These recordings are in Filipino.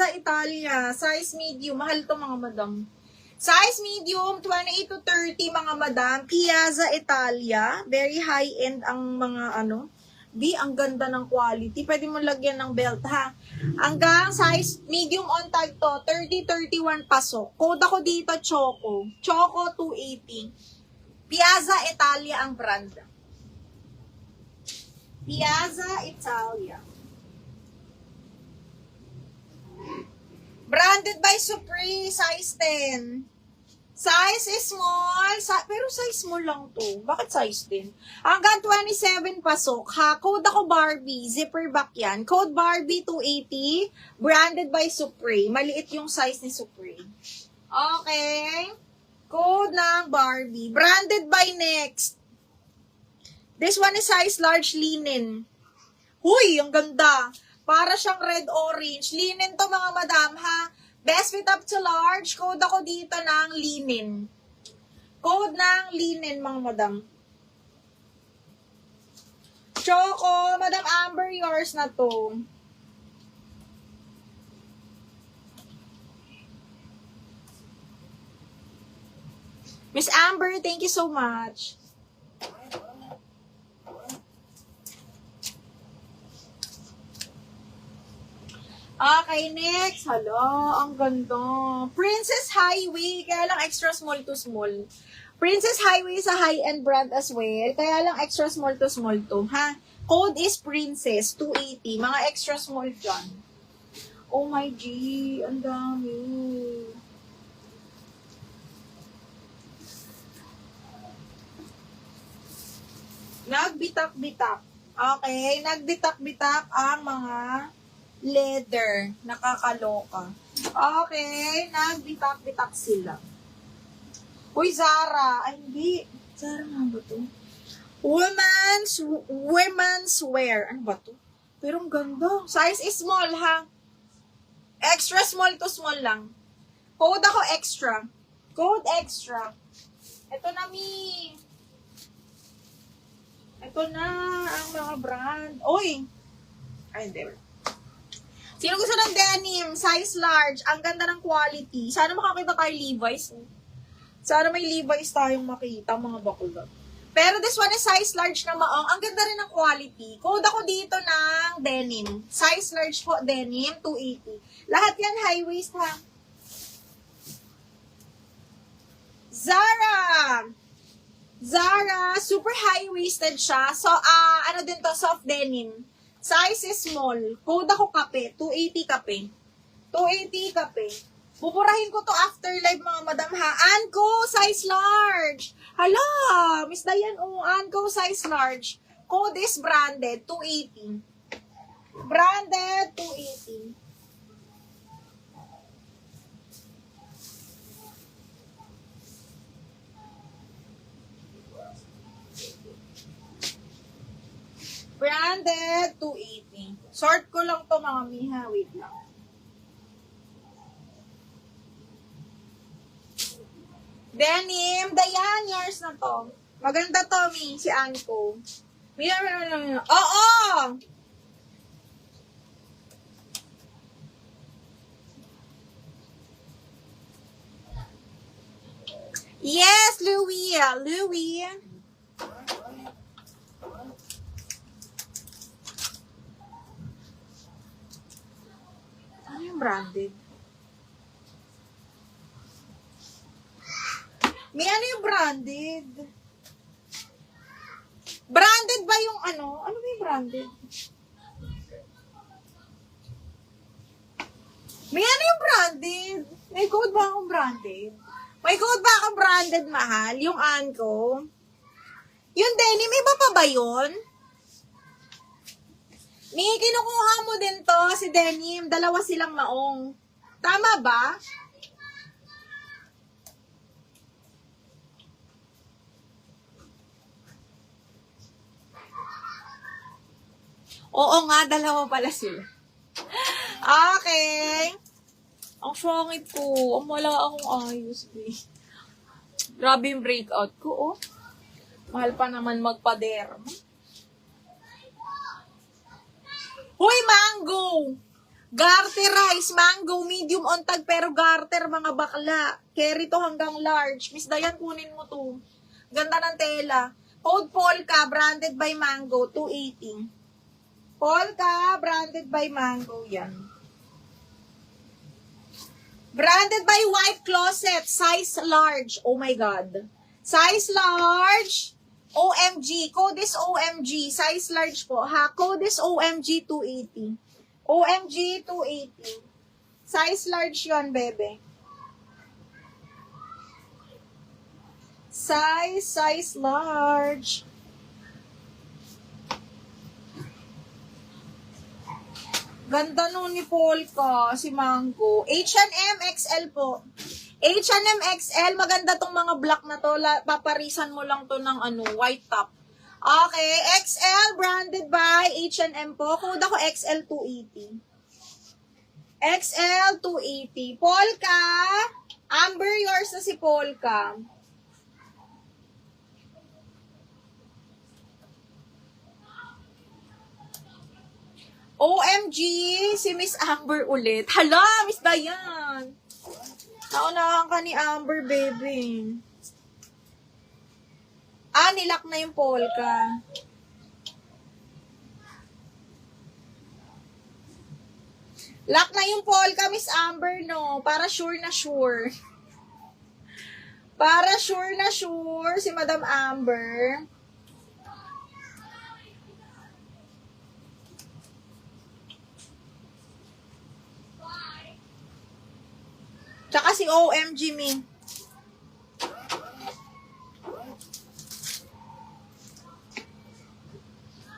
Piazza Italia, size medium. Mahal to mga madam. Size medium, 28 to 30 mga madam. Piazza Italia. Very high-end ang mga ano. Ang ganda ng quality. Pwede mo lagyan ng belt ha. Hanggang size medium on tag to, 30-31 pasok. Code ako dito, Choco. Choco 280. Piazza Italia ang brand. Piazza Italia. Branded by Supreme, size 10. Size is small, pero size small lang to. Bakit size 10? Hanggang 27 pasok, ha? Code ako Barbie, zipper back yan. Code Barbie 280, branded by Supreme. Maliit yung size ni Supreme. Okay. Code ng Barbie. Branded by Next. This one is size large linen. Huy, ang ganda. Para siyang red-orange. Linen to mga madam, ha? Best fit up to large. Code ako dito ng linen. Code ng linen, mga madam. Choco, Madam Amber, yours na to. Miss Amber, thank you so much. Okay, next. Hala, ang ganda. Princess Highway, kaya lang extra small to small. Princess Highway sa high-end brand as well, kaya lang extra small to, ha? Code is Princess, 280. Mga extra small dyan. Oh my G, ang dami. Nagbitak-bitak. Okay, nagbitak-bitak ang mga leather. Nakakaloka. Okay, nagbitak-bitak sila. Uy, Zara. Ay, hindi. Zara nga ba to? Women's wear. Ano ba to? Pero ang ganda. Size is small, ha? Extra small to small lang. Code ako extra. Code extra. Ito na, mi. Ito na ang mga brand. Uy! Ay, hindi. Sino gusto ng denim? Size large. Ang ganda ng quality. Sana makakita tayo Levi's. Sana may Levi's tayong makita, mga bakulat. Pero this one is size large na maong. Ang ganda rin ng quality. Code ako dito ng denim. Size large po, denim, 280. Lahat yan high waist, ha? Zara, super high-waisted siya. So, ano din to, soft denim. Size is small. Code ako kape, 280 kape. 280 kape. Pupurahin ko to after live, mga madam, ha? Anko, size large. Hala, Miss Dayan, Anko, size large. Code is branded, 280. Branded, 280. Branded, 280. Sort ko lang to, mga miha. Wait lang. Denim. Dayan, yours na to. Maganda to, mi. Si Anko. Oo! Yes, Louis. Louis. Ano yung branded? May ano yung branded? Branded ba yung ano? Ano ba yung branded? May ano yung branded? May code ba akong branded? May code ba akong branded, mahal? Yung Anko? Yung denim, iba pa ba yun? May kinukuha mo din to, si denim. Dalawa silang maong. Tama ba? Oo nga, dalawa pala sila. Okay. Ang sungit ko. Wala akong ayos, eh. Grabe yung breakout ko, oh. Mahal pa naman magpa-derma. Hoy, mango! Garter rice, mango, medium on tag, pero garter, mga bakla. Carry to hanggang large. Miss Dayan, kunin mo to. Ganda ng tela. Code Polka, branded by Mango, 280. Polka, branded by Mango, yan. Branded by White Closet, size large. Oh my God. Size large, OMG. Code is OMG. Size large po, ha? Code is OMG 280. OMG 280. Size large yon, bebe. Size large. Ganda nun ni Polka, si Mango. H&M XL po. H&M XL, maganda tong mga black na to. Paparisan mo lang to ng white top. Okay, XL, branded by H&M po. Code ako XL 280. XL 280. Polka. Amber, yours na si Polka. OMG, si Miss Amber ulit. Hala, Miss Dayan. Naunahan ka ni Amber, baby. Nilak na yung Polka. Lock na yung Polka, Miss Amber, no? Para sure na sure. Para sure na sure, si Madam Amber. Tsaka si OMG me.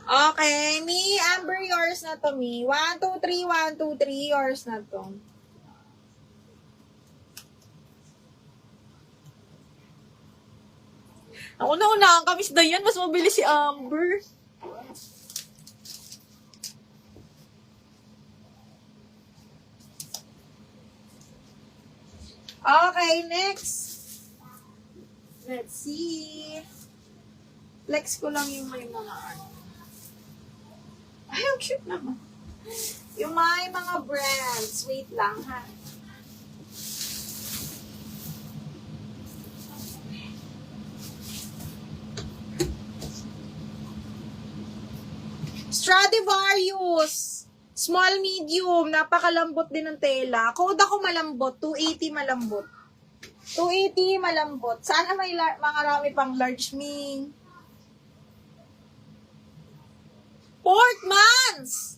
Okay, me, Amber, yours na to, me. 1, 2, 3, 1, 2, 3, yours na to. Ako na kami si Dayan, mas mabilis si Amber. Okay, next. Let's see. Flex ko lang yung may mga Ay, ang cute naman. Yung may mga brands. Wait lang, ha. Stradivarius. Small, medium. Napakalambot din ng tela. Code ako malambot. 280 malambot. 280 malambot. Sana may mga rami pang large ming. Portmans!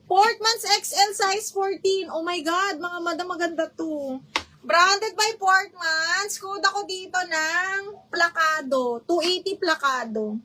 Portmans XL size 14. Oh my God, mga madam, maganda to. Branded by Portmans. Code ako dito ng plakado. 280 plakado.